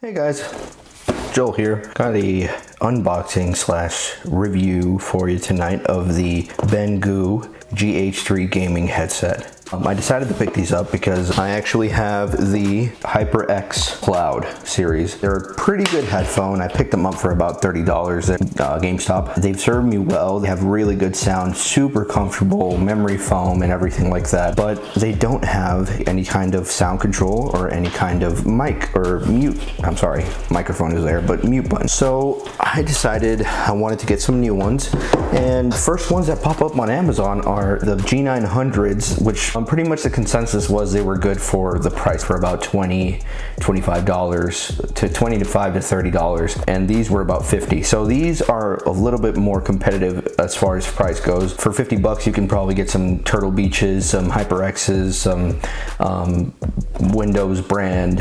Hey guys, Joel here. Got a unboxing slash review for you tonight of the BENGOO GH3 gaming headset. I decided to pick these up because I actually have the HyperX Cloud series. They're a pretty good headphone. I picked them up for about $30 at GameStop. They've served me well. They have really good sound, super comfortable, memory foam and everything like that. But they don't have any kind of sound control or any kind of mic or mute. I'm sorry, microphone is there, but mute button. So I decided I wanted to get some new ones. And the first ones that pop up on Amazon are the G900s, which pretty much the consensus was they were good for the price, for about $25 to $25 to $30, and these were about $50. So these are a little bit more competitive as far as price goes. For $50 you can probably get some Turtle Beaches, some HyperX's, some Windows brand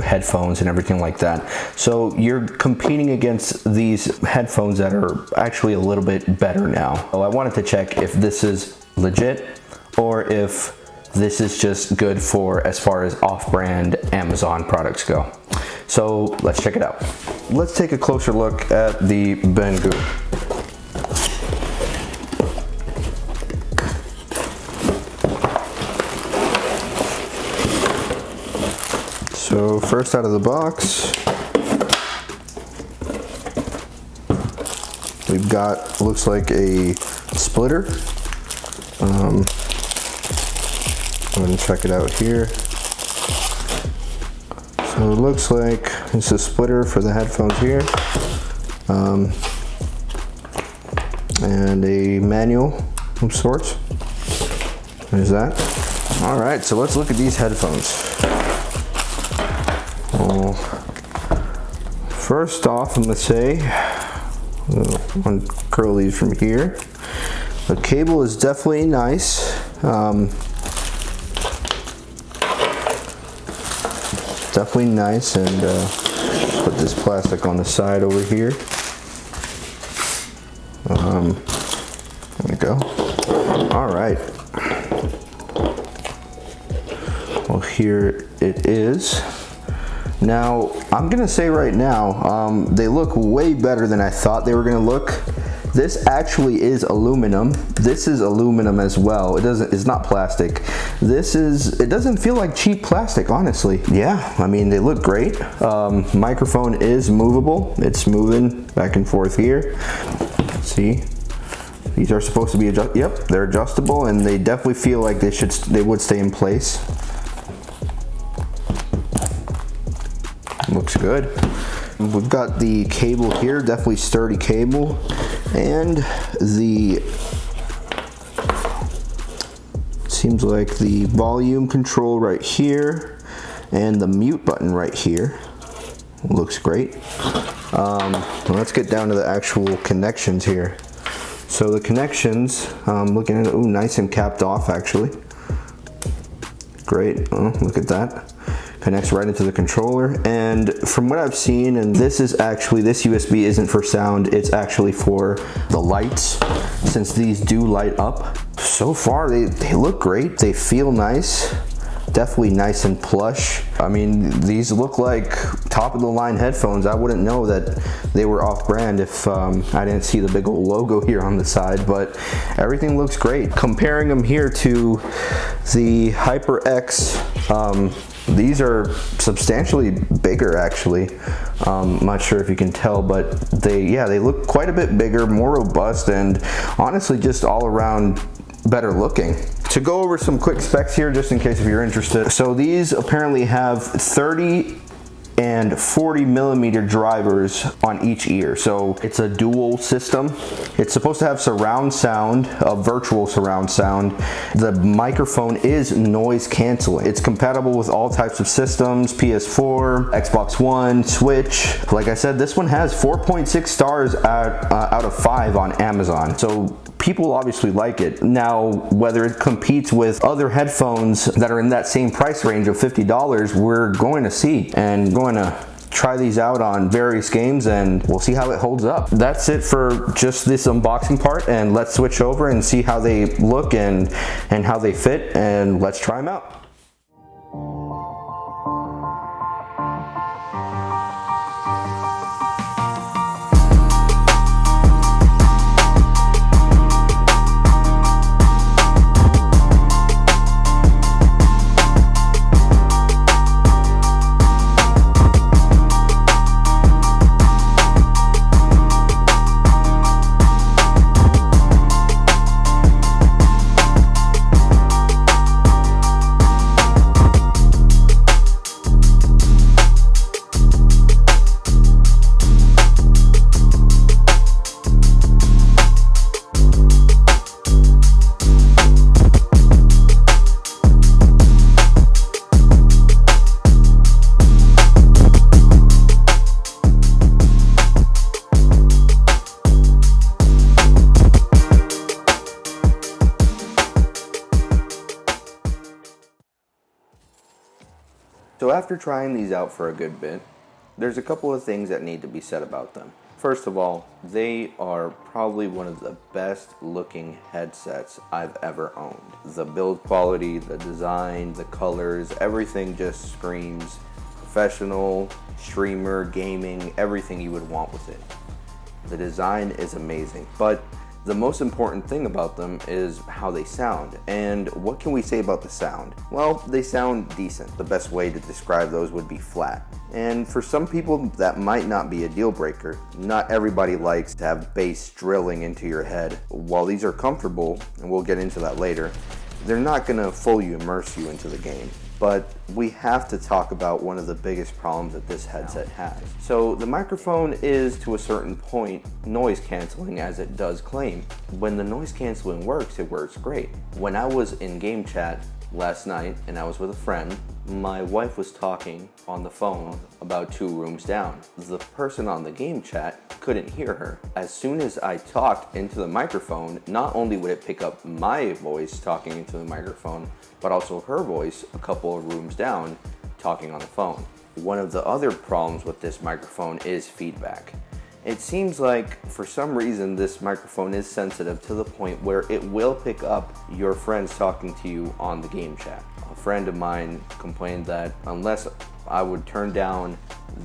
headphones and everything like that. So you're competing against these headphones that are actually a little bit better now. So I wanted to check if this is legit or if this is just good for as far as off-brand Amazon products go. So let's check it out. Let's take a closer look at the BENGOO. So first out of the box, we've got, looks like a splitter. I'm going to check it out here. So it looks like it's a splitter for the headphones here, and a manual of sorts. There's that. All right, so let's look at these headphones. Well, first off, I'm going to say, uncurl these from here. The cable is definitely nice. Definitely nice, and put this plastic on the side over here. There we go. All right. Well, here it is. Now, I'm gonna say right now, they look way better than I thought they were gonna look. This actually is aluminum. This is aluminum as well. It's not plastic. It doesn't feel like cheap plastic, honestly. Yeah, I mean, they look great. Microphone is movable. It's moving back and forth here. See, these are supposed to be yep, they're adjustable, and they definitely feel like they would stay in place. Looks good. We've got the cable here, definitely sturdy cable, and seems like the volume control right here and the mute button right here. Looks great. Let's get down to the actual connections here. So the connections, looking at it, ooh, nice and capped off actually. Great, oh, look at that. Connects right into the controller, and from what I've seen, and this USB isn't for sound, it's actually for the lights, since these do light up. So far they look great, they feel nice, definitely nice and plush. I mean, these look like top of the line headphones. I wouldn't know that they were off brand if I didn't see the big old logo here on the side, but everything looks great. Comparing them here to the HyperX, these are substantially bigger actually. I'm not sure if you can tell, but they look quite a bit bigger, more robust, and honestly just all around better looking. To go over some quick specs here, just in case if you're interested. So these apparently have 30 and 40 millimeter drivers on each ear. So it's a dual system. It's supposed to have surround sound, virtual surround sound. The microphone is noise canceling. It's compatible with all types of systems, PS4, Xbox One, Switch. Like I said, this one has 4.6 stars out of 5 on Amazon. So people obviously like it. Now, whether it competes with other headphones that are in that same price range of $50, we're going to see, and going to try these out on various games, and we'll see how it holds up. That's it for just this unboxing part, and let's switch over and see how they look and how they fit, and let's try them out. after trying these out for a good bit, there's a couple of things that need to be said about them. First of all, they are probably one of the best looking headsets I've ever owned. The build quality, the design, the colors, everything just screams professional, streamer, gaming, everything you would want with it. The design is amazing, but the most important thing about them is how they sound. And what can we say about the sound? Well, they sound decent. The best way to describe those would be flat. And for some people, that might not be a deal breaker. Not everybody likes to have bass drilling into your head. While these are comfortable, and we'll get into that later, they're not gonna fully immerse you into the game. But we have to talk about one of the biggest problems that this headset has. So the microphone is, to a certain point, noise canceling, as it does claim. When the noise canceling works, it works great. When I was in game chat last night and I was with a friend, my wife was talking on the phone about 2 rooms down. The person on the game chat couldn't hear her. As soon as I talked into the microphone, not only would it pick up my voice talking into the microphone, but also her voice a couple of rooms down talking on the phone. One of the other problems with this microphone is feedback. It seems like for some reason this microphone is sensitive to the point where it will pick up your friends talking to you on the game chat. A friend of mine complained that unless I would turn down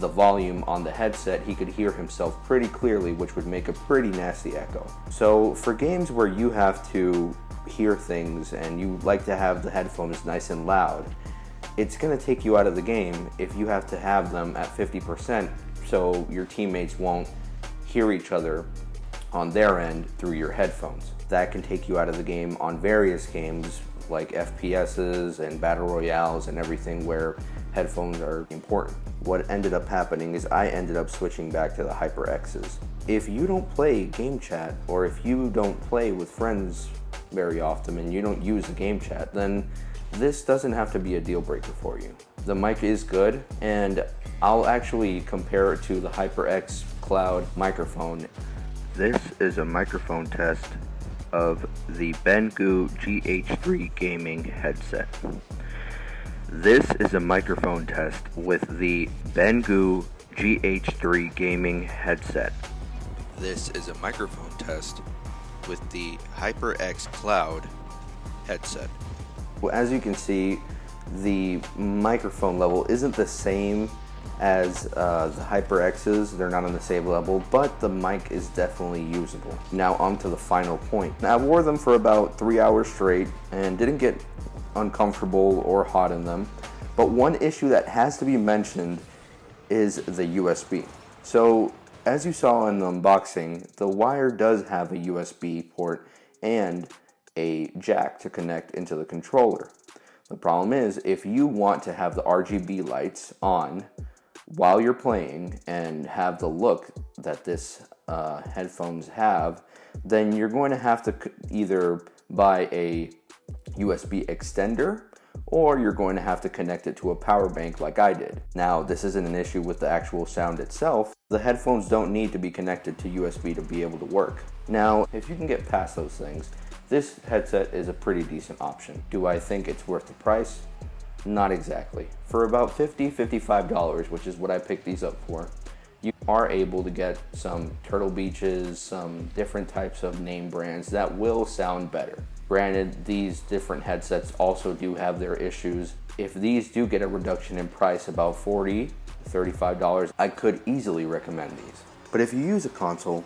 the volume on the headset, he could hear himself pretty clearly, which would make a pretty nasty echo. So for games where you have to hear things and you like to have the headphones nice and loud, it's going to take you out of the game if you have to have them at 50% so your teammates won't hear each other on their end through your headphones. That can take you out of the game on various games like FPSs and battle royales and everything where headphones are important. What ended up happening is I ended up switching back to the HyperXs. If you don't play game chat, or if you don't play with friends very often and you don't use the game chat, then this doesn't have to be a deal breaker for you. The mic is good, and I'll actually compare it to the HyperX Cloud microphone. This is a microphone test of the BENGOO GH3 gaming headset. This is a microphone test with the BENGOO GH3 gaming headset. This is a microphone test with the HyperX Cloud headset. Well, as you can see, the microphone level isn't the same as the HyperXs. They're not on the same level, but the mic is definitely usable. Now on to the final point. Now, I wore them for about 3 hours straight and didn't get uncomfortable or hot in them. But one issue that has to be mentioned is the USB. So as you saw in the unboxing, the wire does have a USB port and a jack to connect into the controller. The problem is, if you want to have the RGB lights on while you're playing and have the look that this headphones have, then you're going to have to either buy a USB extender, or you're going to have to connect it to a power bank like I did. Now, this isn't an issue with the actual sound itself. The headphones don't need to be connected to USB to be able to work. Now, if you can get past those things, this headset is a pretty decent option. Do I think it's worth the price? Not exactly. For about $50, $55, which is what I picked these up for, you are able to get some Turtle Beaches, some different types of name brands that will sound better. Granted, these different headsets also do have their issues. If these do get a reduction in price, about $40, $35, I could easily recommend these. But if you use a console,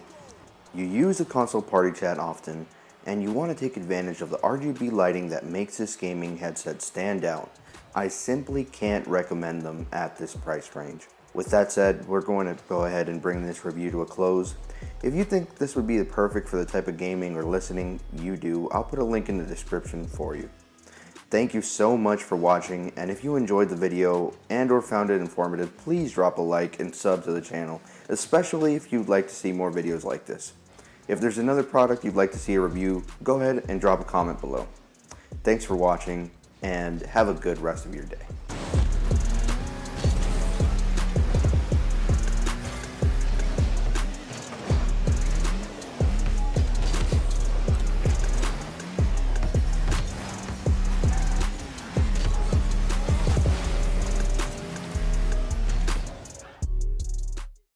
you use a console party chat often, and you want to take advantage of the RGB lighting that makes this gaming headset stand out, I simply can't recommend them at this price range. With that said, we're going to go ahead and bring this review to a close. If you think this would be perfect for the type of gaming or listening you do, I'll put a link in the description for you. Thank you so much for watching, and if you enjoyed the video and or found it informative, please drop a like and sub to the channel, especially if you'd like to see more videos like this. If there's another product you'd like to see a review, go ahead and drop a comment below. Thanks for watching, and have a good rest of your day.